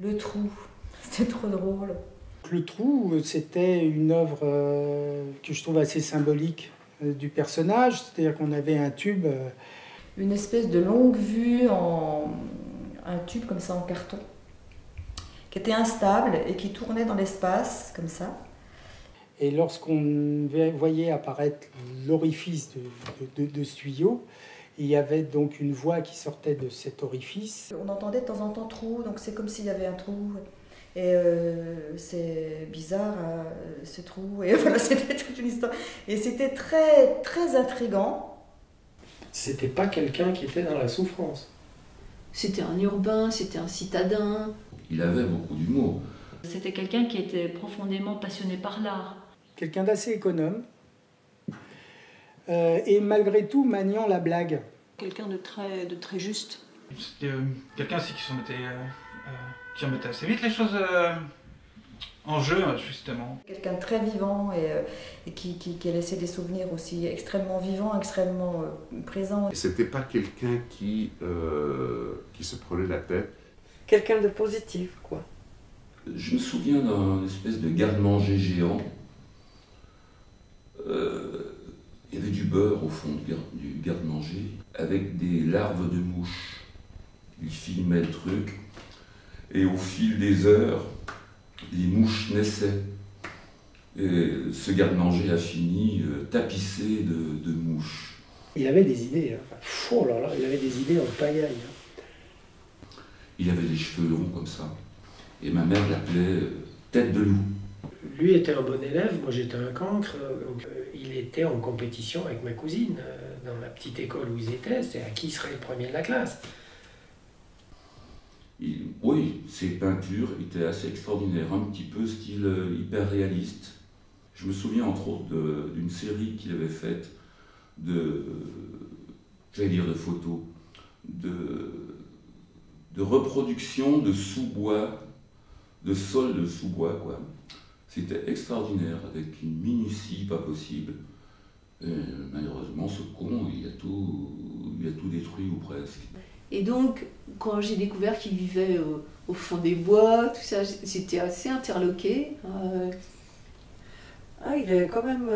Le trou, c'était trop drôle. Le trou, c'était une œuvre que je trouve assez symbolique du personnage, c'est-à-dire qu'on avait un tube. Une espèce de longue vue, un tube comme ça en carton, qui était instable et qui tournait dans l'espace, comme ça. Et lorsqu'on voyait apparaître l'orifice de ce tuyau, il y avait donc une voix qui sortait de cet orifice. On entendait de temps en temps trou, donc c'est comme s'il y avait un trou. Et c'est bizarre, ce trou. Et voilà, c'était toute une histoire. Et c'était très, très intriguant. C'était pas quelqu'un qui était dans la souffrance. C'était un urbain, c'était un citadin. Il avait beaucoup d'humour. C'était quelqu'un qui était profondément passionné par l'art. Quelqu'un d'assez économe. Et malgré tout maniant la blague. Quelqu'un de très juste. C'était quelqu'un aussi qui remettait assez vite les choses en jeu, justement. Quelqu'un de très vivant et qui a laissé des souvenirs aussi extrêmement vivants, extrêmement présents. C'était pas quelqu'un qui se prenait la tête. Quelqu'un de positif, quoi. Je me souviens d'un espèce de garde-manger géant. Il y avait du beurre au fond du garde-manger, avec des larves de mouches. Il filmait le truc, et au fil des heures, les mouches naissaient. Et ce garde-manger a fini tapissé de mouches. Il avait des idées, hein. Oh là là, il avait des idées en pagaille. Hein. Il avait des cheveux longs comme ça, et ma mère l'appelait tête de loup. Lui était un bon élève, moi j'étais un cancre, donc il était en compétition avec ma cousine dans la petite école où ils étaient, c'est à qui serait le premier de la classe. Oui, ses peintures étaient assez extraordinaires, un petit peu style hyper réaliste. Je me souviens entre autres d'une série qu'il avait faite de photos, de reproduction de sous-bois, de sol de sous-bois, quoi. C'était extraordinaire, avec une minutie pas possible. Et malheureusement, ce con, il a tout détruit ou presque. Et donc, quand j'ai découvert qu'il vivait au fond des bois, tout ça, j'étais assez interloquée. Il était quand même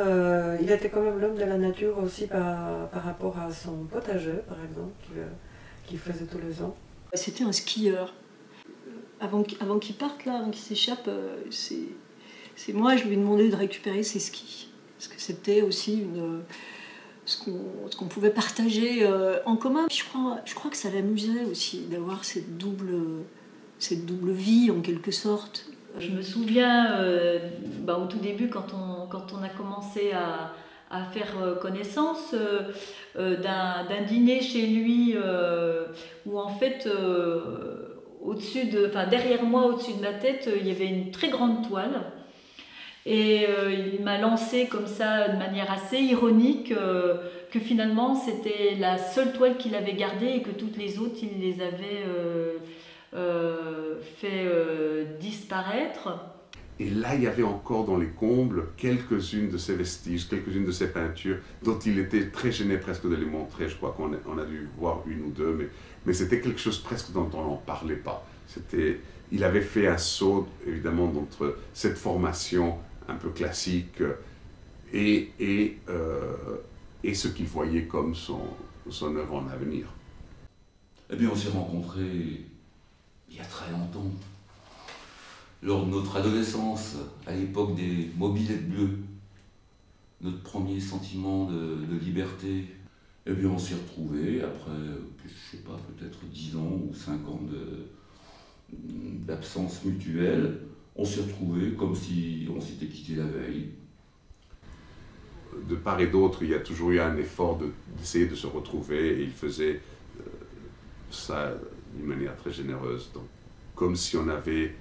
l'homme de la nature aussi par rapport à son potager, par exemple, qu'il faisait tous les ans. C'était un skieur. Avant qu'il parte, là, avant qu'il s'échappe, c'est moi, je lui ai demandé de récupérer ses skis. Parce que c'était aussi ce qu'on pouvait partager en commun. Je crois que ça l'amusait aussi d'avoir cette double vie, en quelque sorte. Je me souviens, au tout début, quand on a commencé à faire connaissance, d'un dîner chez lui, où en fait, derrière moi, au-dessus de ma tête, il y avait une très grande toile. Et il m'a lancé comme ça, de manière assez ironique, que finalement c'était la seule toile qu'il avait gardée et que toutes les autres, il les avait fait disparaître. Et là, il y avait encore dans les combles quelques-unes de ses vestiges, quelques-unes de ses peintures, dont il était très gêné presque de les montrer. Je crois qu'on a dû voir une ou deux, mais c'était quelque chose presque dont on n'en parlait pas. Il avait fait un saut, évidemment, entre cette formation un peu classique et ce qu'il voyait comme son œuvre en avenir. Eh bien, on s'est rencontrés il y a très longtemps, lors de notre adolescence, à l'époque des mobylettes bleues, notre premier sentiment de liberté. Eh bien, on s'est retrouvés après, je sais pas, peut-être 10 ans ou 5 ans d'absence mutuelle. On s'est retrouvés comme si on s'était quitté la veille. De part et d'autre, il y a toujours eu un effort d'essayer de se retrouver, et il faisait ça d'une manière très généreuse. Donc, comme si on avait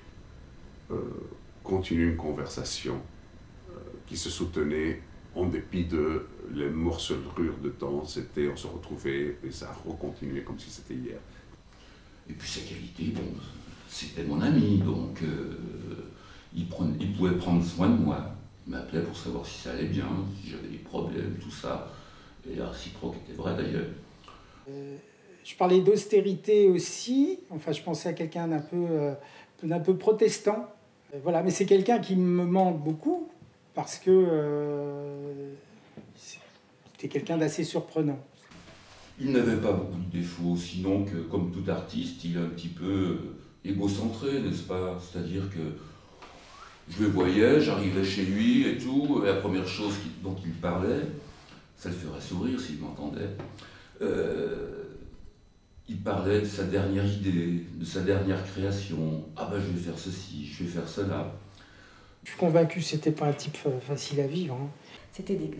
continué une conversation qui se soutenait en dépit de les morcelures de temps. On se retrouvait et ça a recontinué comme si c'était hier. Et puis sa qualité, bon, c'était mon ami, donc il pouvait prendre soin de moi. Il m'appelait pour savoir si ça allait bien, si j'avais des problèmes, tout ça. Et la réciproque était vraie d'ailleurs. Je parlais d'austérité aussi. Enfin, je pensais à quelqu'un d'un peu un peu protestant. Voilà, mais c'est quelqu'un qui me manque beaucoup parce que c'était quelqu'un d'assez surprenant. Il n'avait pas beaucoup de défauts, sinon que, comme tout artiste, il est un petit peu égocentré, n'est-ce pas? C'est-à-dire que je le voyais, j'arrivais chez lui et tout, et la première chose dont il parlait, ça le ferait sourire s'il m'entendait, il parlait de sa dernière idée, de sa dernière création. Ah ben je vais faire ceci, je vais faire cela. Je suis convaincu que c'était pas un type facile à vivre. Hein.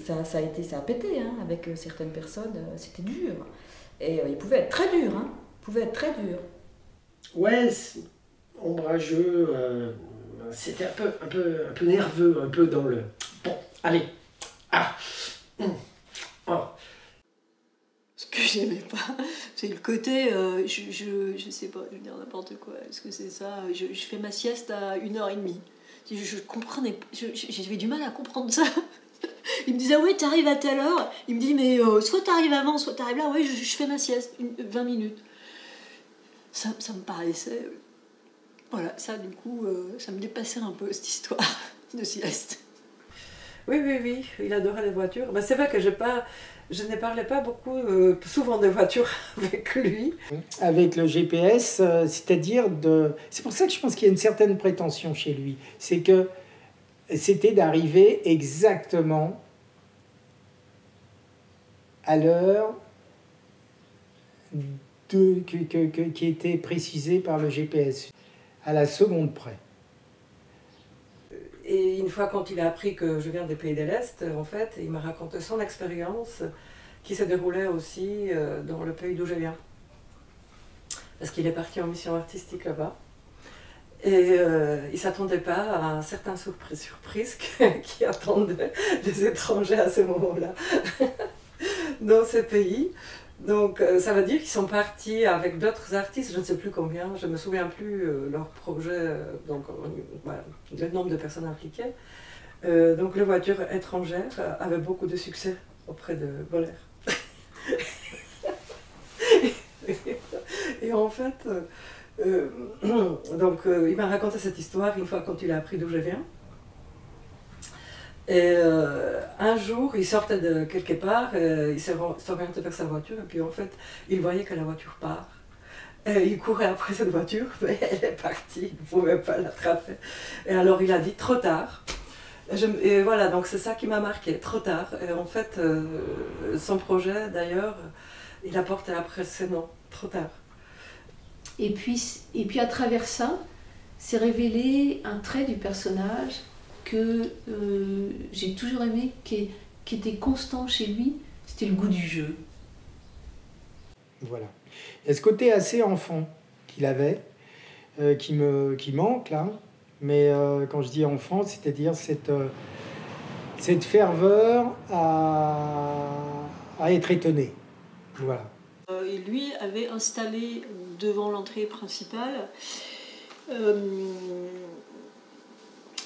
Ça a pété hein, avec certaines personnes, c'était dur. Et il pouvait être très dur, hein. Il pouvait être très dur. Ouais, ombrageux, c'était un peu nerveux, un peu dans le... Bon, allez, oh. Ce que j'aimais pas, c'est le côté, je sais pas, je vais dire n'importe quoi, est-ce que c'est ça, je fais ma sieste à 1h30. Je comprenais pas, j'avais du mal à comprendre ça. Il me disait, oui, t'arrives à telle heure. Il me dit, mais soit t'arrives avant, soit t'arrives là. Oui, je fais ma sieste, 20 minutes. Ça me paraissait... voilà, ça, du coup, ça me dépassait un peu, cette histoire de sieste. Oui, il adorait les voitures. Ben, c'est vrai que je ne parlais pas beaucoup, souvent de voitures avec lui. Avec le GPS, c'est-à-dire de... C'est pour ça que je pense qu'il y a une certaine prétention chez lui. C'est que c'était d'arriver exactement à l'heure qui était précisée par le GPS, à la seconde près. Et une fois, quand il a appris que je viens des pays de l'Est, en fait, il m'a raconté son expérience qui se déroulait aussi dans le pays d'où je viens. Parce qu'il est parti en mission artistique là-bas. Et il ne s'attendait pas à un certain surprise qui attendait des étrangers à ce moment-là dans ce pays. Donc ça veut dire qu'ils sont partis avec d'autres artistes, je ne sais plus combien, je ne me souviens plus leur projet, donc voilà, le nombre de personnes impliquées. Donc les voitures étrangères avaient beaucoup de succès auprès de Boller. Et en fait, donc il m'a raconté cette histoire une fois quand il a appris d'où je viens. Et un jour, il sortait de quelque part, il s'orientait vers sa voiture, et puis en fait, il voyait que la voiture part. Et il courait après cette voiture, mais elle est partie, il ne pouvait pas l'attraper. Et alors il a dit trop tard. Et voilà, donc c'est ça qui m'a marqué, trop tard. Et en fait, son projet d'ailleurs, il a porté après ce nom, trop tard. Et puis à travers ça, s'est révélé un trait du personnage que j'ai toujours aimé, qui était constant chez lui, c'était le goût du jeu. Voilà. Il y a ce côté assez enfant qu'il avait, qui manque là, mais quand je dis enfant, c'est-à-dire cette ferveur à être étonné. Voilà. Et lui avait installé devant l'entrée principale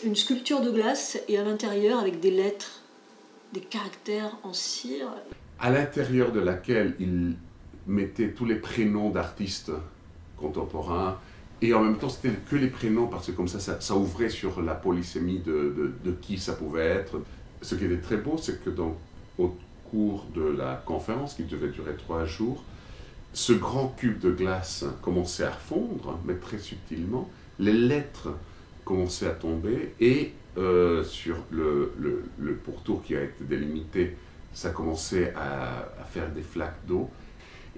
une sculpture de glace et à l'intérieur avec des lettres, des caractères en cire. À l'intérieur de laquelle il mettait tous les prénoms d'artistes contemporains et en même temps c'était que les prénoms parce que comme ça ouvrait sur la polysémie de qui ça pouvait être. Ce qui était très beau, c'est que au cours de la conférence qui devait durer 3 jours, ce grand cube de glace commençait à fondre, mais très subtilement. Les lettres commençaient à tomber et sur le pourtour qui a été délimité, ça commençait à faire des flaques d'eau.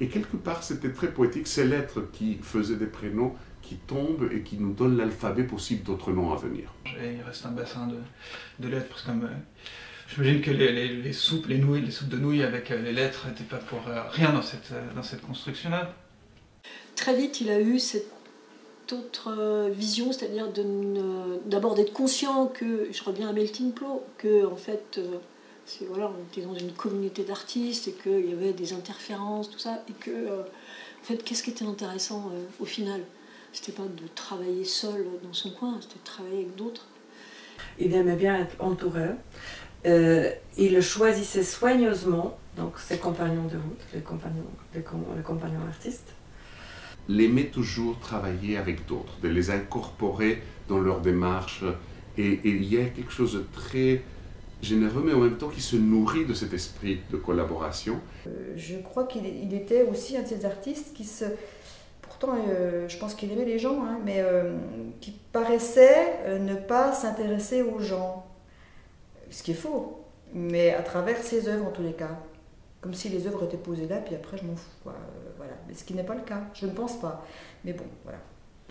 Et quelque part, c'était très poétique, ces lettres qui faisaient des prénoms qui tombent et qui nous donnent l'alphabet possible d'autres noms à venir. Et il reste un bassin de lettres, parce que comme j'imagine que les soupes de nouilles avec les lettres n'étaient pas pour rien dans cette construction-là. Très vite, il a eu cette autre vision, c'est-à-dire d'abord d'être conscient que, je reviens à Melting Pot, que en fait, voilà, on était dans une communauté d'artistes et qu'il y avait des interférences, tout ça, et que, en fait, qu'est-ce qui était intéressant au final? C'était pas de travailler seul dans son coin, c'était de travailler avec d'autres. Il aimait bien être entouré. Il choisissait soigneusement donc ses compagnons de route, les compagnons artistes. l'aimer toujours travailler avec d'autres, de les incorporer dans leur démarche. Et il y a quelque chose de très généreux, mais en même temps qui se nourrit de cet esprit de collaboration. Je crois qu'il était aussi un de ces artistes qui se... Pourtant, je pense qu'il aimait les gens, hein, mais qui paraissait ne pas s'intéresser aux gens. Ce qui est faux, mais à travers ses œuvres en tous les cas. Comme si les œuvres étaient posées là, puis après je m'en fous, quoi. Voilà. Mais ce qui n'est pas le cas, je ne pense pas. Mais bon, voilà.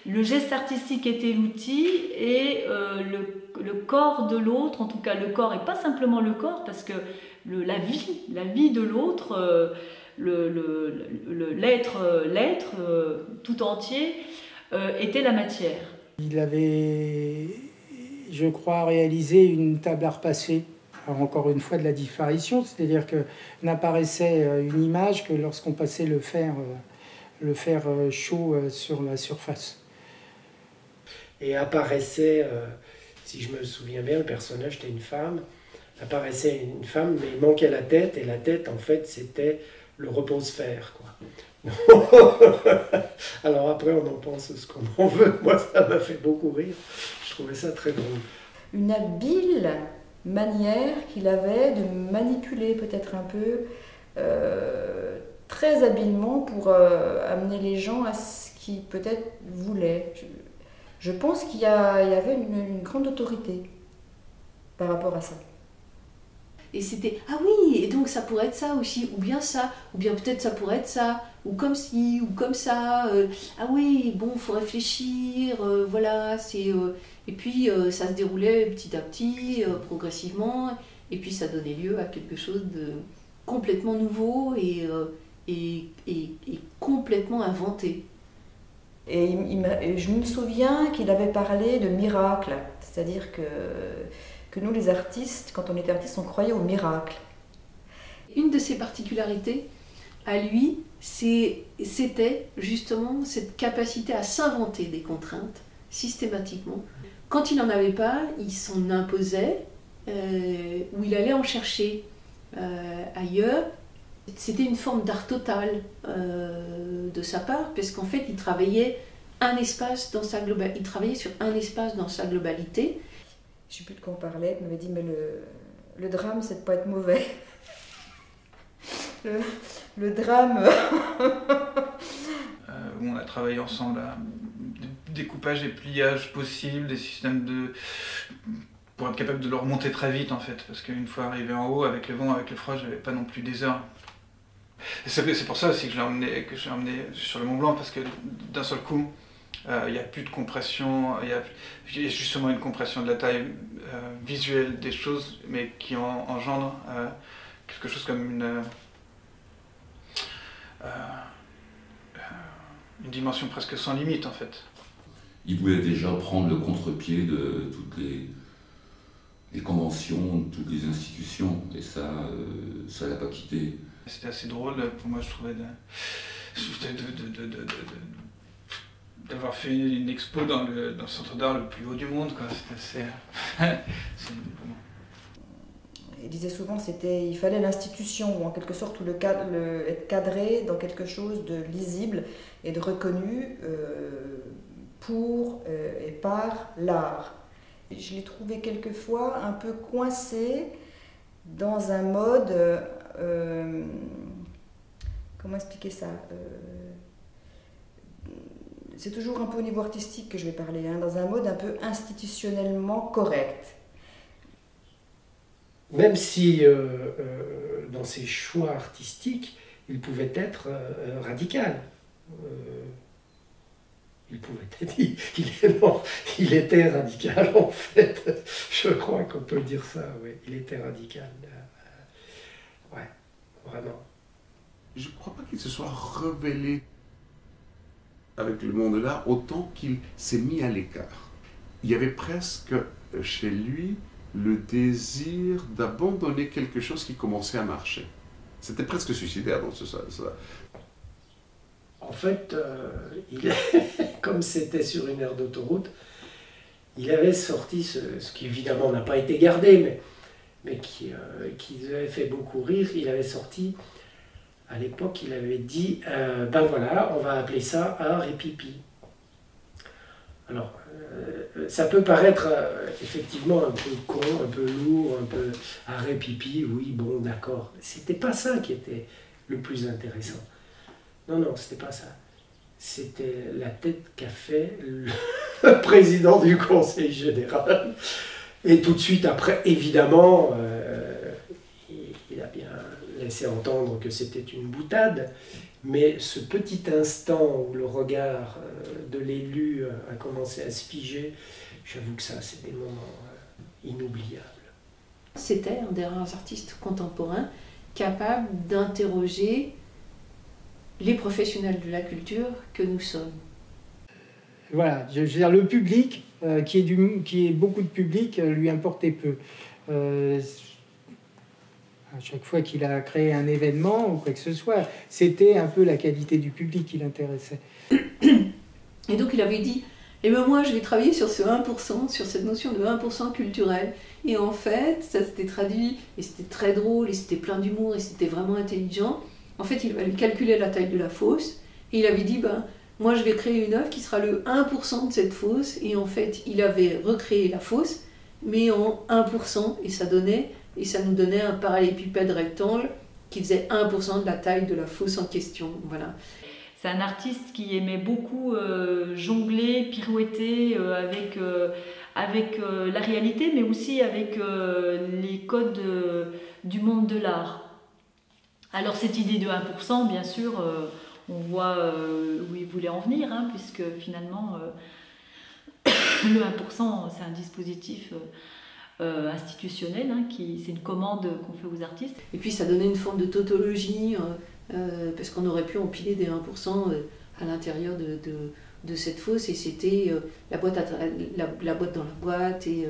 Le geste artistique était l'outil et le corps de l'autre, en tout cas le corps, et pas simplement le corps, parce que la vie de l'autre, l'être tout entier, était la matière. Il avait, je crois, réalisé une table à repasser. Alors encore une fois de la disparition, c'est-à-dire que n'apparaissait une image que lorsqu'on passait le fer chaud sur la surface. Et apparaissait, si je me souviens bien, le personnage était une femme, apparaissait une femme, mais il manquait la tête, et la tête, en fait, c'était le repose-fer, quoi. Alors après, on en pense ce qu'on en veut. Moi, ça m'a fait beaucoup rire. Je trouvais ça très drôle. Une habile manière qu'il avait de manipuler peut-être un peu, très habilement pour amener les gens à ce qu'ils peut-être voulaient. Je pense qu'il y avait une grande autorité par rapport à ça. Et c'était, ah oui, et donc ça pourrait être ça aussi, ou bien peut-être ça pourrait être ça, ou comme ci, ou comme ça, ah oui, bon, il faut réfléchir, voilà, c'est... et puis ça se déroulait petit à petit, progressivement, et puis ça donnait lieu à quelque chose de complètement nouveau et complètement inventé. Et je me souviens qu'il avait parlé de miracle, c'est-à-dire que nous les artistes, quand on était artistes, on croyait au miracle. Une de ses particularités, à lui, c'était justement cette capacité à s'inventer des contraintes systématiquement. Quand il n'en avait pas, il s'en imposait, ou il allait en chercher ailleurs. C'était une forme d'art total de sa part, parce qu'en fait, il travaillait il travaillait sur un espace dans sa globalité. Je ne sais plus de quoi on parlait, il m'avait dit, mais le drame, c'est de ne pas être mauvais. Le drame... Où on a travaillé ensemble à découpage et pliage possible, des systèmes pour être capable de le remonter très vite en fait, parce qu'une fois arrivé en haut, avec le vent, avec le froid, j'avais pas non plus des heures. C'est pour ça aussi que j'ai emmené sur le Mont Blanc, parce que d'un seul coup, il n'y a plus de compression, il y a justement une compression de la taille visuelle des choses, mais qui engendre quelque chose comme une dimension presque sans limite en fait. Il voulait déjà prendre le contre-pied de toutes les conventions, de toutes les institutions, et ça l'a pas quitté. C'était assez drôle pour moi, je trouvais, d'avoir fait une expo dans le centre d'art le plus haut du monde, quoi. C'était assez... Il disait souvent qu'il fallait l'institution, ou en quelque sorte être cadré dans quelque chose de lisible et de reconnu pour et par l'art. Je l'ai trouvé quelquefois un peu coincé dans un mode... comment expliquer ça, c'est toujours un peu au niveau artistique que je vais parler, hein, dans un mode un peu institutionnellement correct. Même si dans ses choix artistiques, il pouvait être radical. Il était radical en fait. Je crois qu'on peut dire ça, oui. Il était radical. Ouais, vraiment. Je ne crois pas qu'il se soit rebellé avec le monde de l'art autant qu'il s'est mis à l'écart. Il y avait presque chez lui le désir d'abandonner quelque chose qui commençait à marcher. C'était presque suicidaire dans ce sens. En fait, comme c'était sur une aire d'autoroute, il avait sorti ce qui évidemment n'a pas été gardé, mais qui avait fait beaucoup rire. Il avait sorti à l'époque, il avait dit ben voilà, on va appeler ça art et pipi. Alors, ça peut paraître effectivement un peu con, un peu lourd, un peu art et pipi, oui, bon, d'accord. C'était pas ça qui était le plus intéressant. Non, non, c'était pas ça. C'était la tête qu'a fait le président du Conseil général. Et tout de suite après, évidemment, il a bien laissé entendre que c'était une boutade. Mais ce petit instant où le regard de l'élu a commencé à se figer, j'avoue que ça, c'est des moments inoubliables. C'était un des rares artistes contemporains capables d'interroger les professionnels de la culture que nous sommes. Voilà, je veux dire, le public, qui est beaucoup de public, lui importait peu. À chaque fois qu'il a créé un événement ou quoi que ce soit, c'était un peu la qualité du public qui l'intéressait. Et donc il avait dit, eh ben moi je vais travailler sur ce 1%, sur cette notion de 1% culturel. Et en fait, ça s'était traduit, et c'était très drôle, et c'était plein d'humour, et c'était vraiment intelligent. En fait, il avait calculé la taille de la fosse, et il avait dit, ben, moi je vais créer une œuvre qui sera le 1% de cette fosse. Et en fait, il avait recréé la fosse, mais en 1%, et ça nous donnait un parallélépipède rectangle qui faisait 1% de la taille de la fosse en question. Voilà. C'est un artiste qui aimait beaucoup jongler, pirouetter avec la réalité, mais aussi avec les codes du monde de l'art. Alors cette idée de 1%, bien sûr, on voit où il voulait en venir, hein, puisque finalement, le 1%, c'est un dispositif institutionnel, hein, c'est une commande qu'on fait aux artistes. Et puis ça donnait une forme de tautologie, parce qu'on aurait pu empiler des 1% à l'intérieur de cette fosse, et c'était la boîte dans la boîte. Et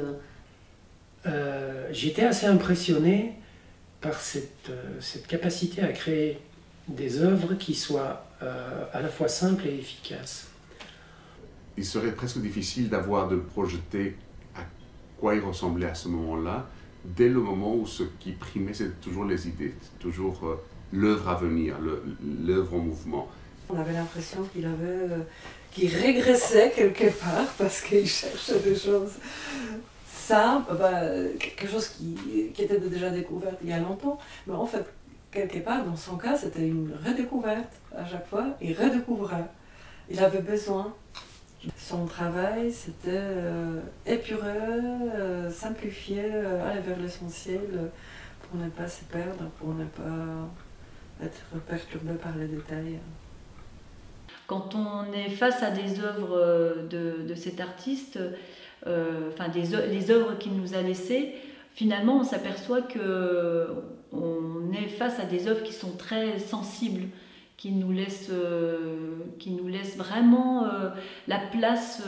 j'étais assez impressionné par cette capacité à créer des œuvres qui soient à la fois simples et efficaces. Il serait presque difficile de projeter à quoi il ressemblait à ce moment-là, dès le moment où ce qui primait, c'était toujours les idées, toujours l'œuvre à venir, l'œuvre en mouvement. On avait l'impression qu'il régressait quelque part parce qu'il cherchait des choses simples, quelque chose qui était déjà découverte il y a longtemps. Mais en fait, quelque part, dans son cas, c'était une redécouverte à chaque fois. Il redécouvrait. Il avait besoin. Son travail, c'était épurer, simplifier, aller vers l'essentiel pour ne pas se perdre, pour ne pas être perturbé par les détails. Quand on est face à des œuvres de cet artiste, les œuvres qu'il nous a laissées, finalement on s'aperçoit qu'on est face à des œuvres qui sont très sensibles, qui nous laissent vraiment la place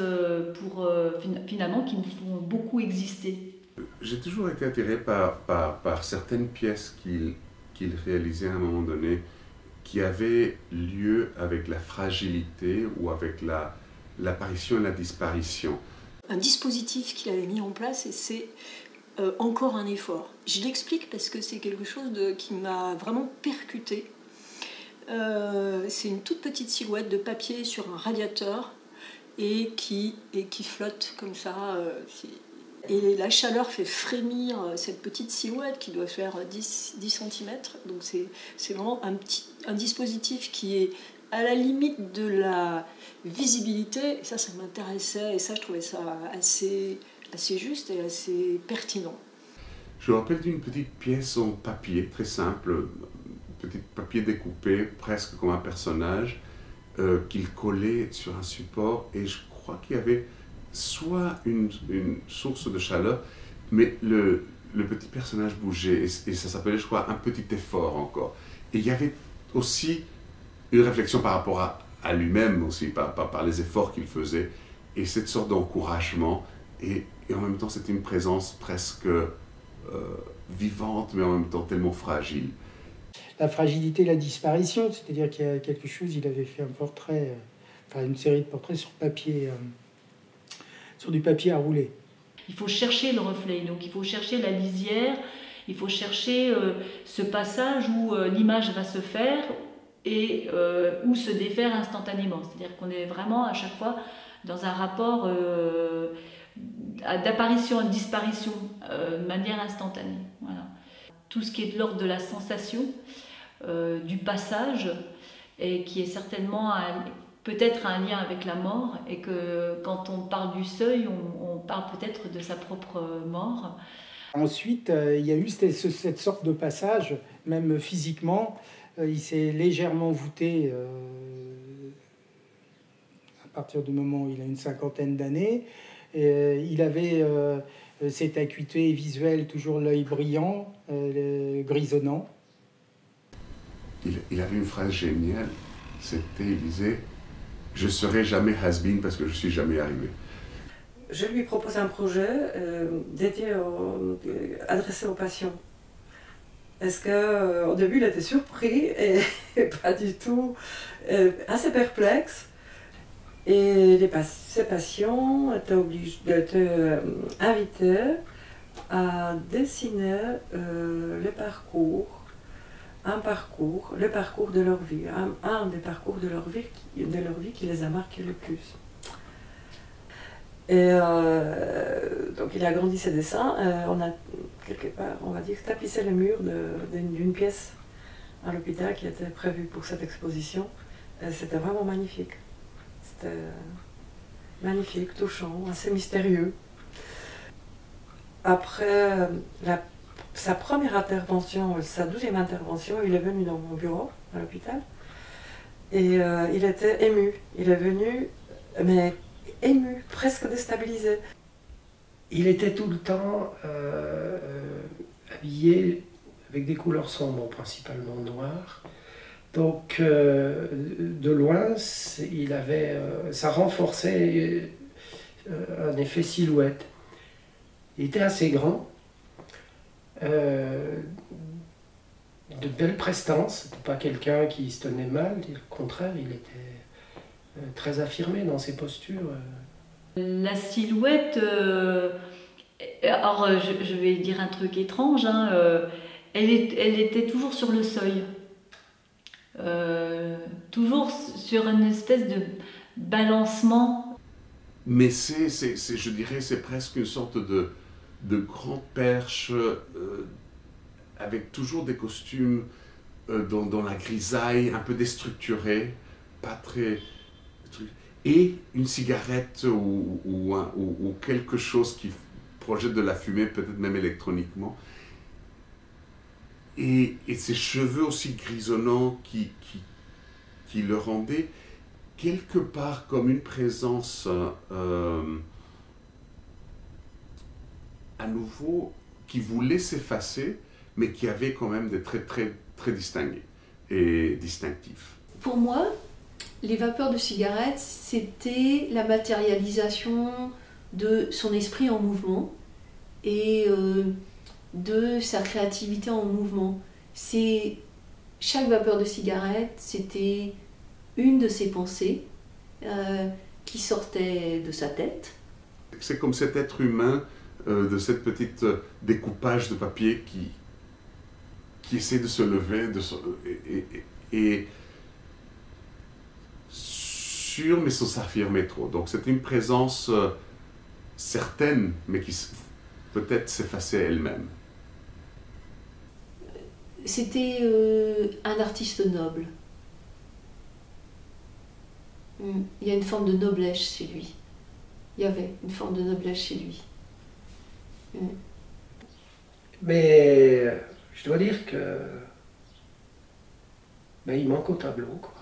finalement qui nous font beaucoup exister. J'ai toujours été attiré par certaines pièces qu'il réalisait à un moment donné qui avaient lieu avec la fragilité ou avec l'apparition et la disparition. Un dispositif qu'il avait mis en place, et c'est encore un effort. Je l'explique parce que c'est quelque chose qui m'a vraiment percuté. C'est une toute petite silhouette de papier sur un radiateur et qui flotte comme ça. Et la chaleur fait frémir cette petite silhouette qui doit faire 10 cm. Donc c'est vraiment un dispositif qui est à la limite de la visibilité. Et ça m'intéressait, et ça je trouvais ça assez juste et assez pertinent. Je me rappelle d'une petite pièce en papier, très simple, petit papier découpé, presque comme un personnage, qu'il collait sur un support, et je crois qu'il y avait soit une source de chaleur, mais le petit personnage bougeait, et ça s'appelait, je crois, un petit effort encore. Et il y avait aussi une réflexion par rapport à lui-même aussi, par les efforts qu'il faisait, et cette sorte d'encouragement, et en même temps c'était une présence presque vivante, mais en même temps tellement fragile. La fragilité, la disparition, c'est-à-dire qu'il y a quelque chose, il avait fait un portrait, une série de portraits sur papier, sur du papier à rouler. Il faut chercher le reflet, donc il faut chercher la lisière, Il faut chercher ce passage où l'image va se faire et ou se défaire instantanément. C'est-à-dire qu'on est vraiment à chaque fois dans un rapport d'apparition et de disparition de manière instantanée. Voilà. Tout ce qui est de l'ordre de la sensation, du passage, et qui est certainement peut-être un lien avec la mort, et que quand on parle du seuil, on parle peut-être de sa propre mort. Ensuite, il y a eu cette sorte de passage, même physiquement. Il s'est légèrement voûté à partir du moment où il a une cinquantaine d'années. Il avait cette acuité visuelle, toujours l'œil brillant, grisonnant. Il avait une phrase géniale, il disait « Je ne serai jamais has-been parce que je ne suis jamais arrivé ». Je lui propose un projet dédié, adressé aux patients. Est-ce qu'au début, il était surpris et pas du tout, assez perplexe. Et ces patients étaient invités à dessiner le parcours de leur vie, un des parcours de leur vie qui les a marqués le plus. Et donc il a agrandi ses dessins. On a quelque part, on va dire, tapissé le mur d'une pièce à l'hôpital qui était prévue pour cette exposition. C'était vraiment magnifique. C'était magnifique, touchant, assez mystérieux. Après sa première intervention, sa 12e intervention, il est venu dans mon bureau à l'hôpital et il était ému. Il est venu, mais ému, presque déstabilisé. Il était tout le temps habillé avec des couleurs sombres, principalement noires. Donc, de loin, ça renforçait un effet silhouette. Il était assez grand, de belle prestance. C'était pas quelqu'un qui se tenait mal, au contraire, il était très affirmé dans ses postures. La silhouette, alors je vais dire un truc étrange, hein, elle était toujours sur le seuil. Toujours sur une espèce de balancement. Mais je dirais, c'est presque une sorte de grande perche, avec toujours des costumes dans la grisaille, un peu déstructurés, pas très... Et une cigarette ou quelque chose qui projette de la fumée, peut-être même électroniquement. Et ses cheveux aussi grisonnants qui le rendaient quelque part comme une présence à nouveau qui voulait s'effacer, mais qui avait quand même des traits très, très distingués et distinctifs. Pour moi, les vapeurs de cigarette, c'était la matérialisation de son esprit en mouvement et de sa créativité en mouvement. Chaque vapeur de cigarette, c'était une de ses pensées qui sortait de sa tête. C'est comme cet être humain de cette petite découpage de papier qui essaie de se lever et sûr mais sans s'affirmer trop. Donc c'était une présence certaine mais qui peut-être s'effaçait elle-même. C'était un artiste noble. Il y a une forme de noblesse chez lui. Il y avait une forme de noblesse chez lui. Mais je dois dire que il manque au tableau, quoi.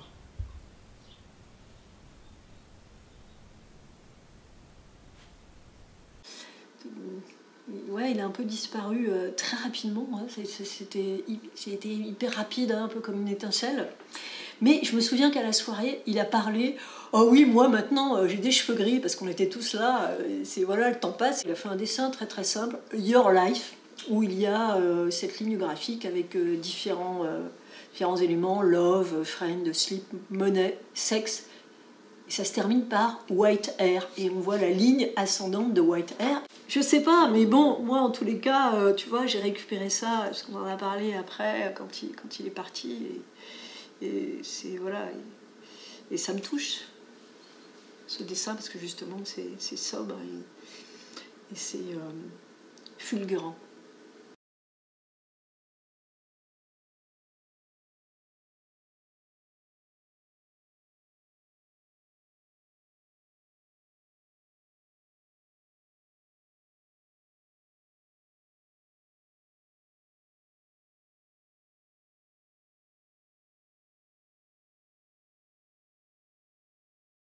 Ouais, il a un peu disparu très rapidement. Hein. C'était hyper rapide, hein, un peu comme une étincelle. Mais je me souviens qu'à la soirée, il a parlé « Oh oui, moi maintenant, j'ai des cheveux gris » parce qu'on était tous là. Voilà, le temps passe. Il a fait un dessin très très simple, « Your Life », où il y a cette ligne graphique avec différents éléments, love, friend, sleep, money, sexe. ça se termine par White Hair, et on voit la ligne ascendante de White Hair. Je sais pas, mais bon, moi en tous les cas, tu vois, j'ai récupéré ça, parce qu'on en a parlé après, quand il est parti, et c'est, voilà, et ça me touche, ce dessin, parce que justement, c'est sobre, et c'est fulgurant.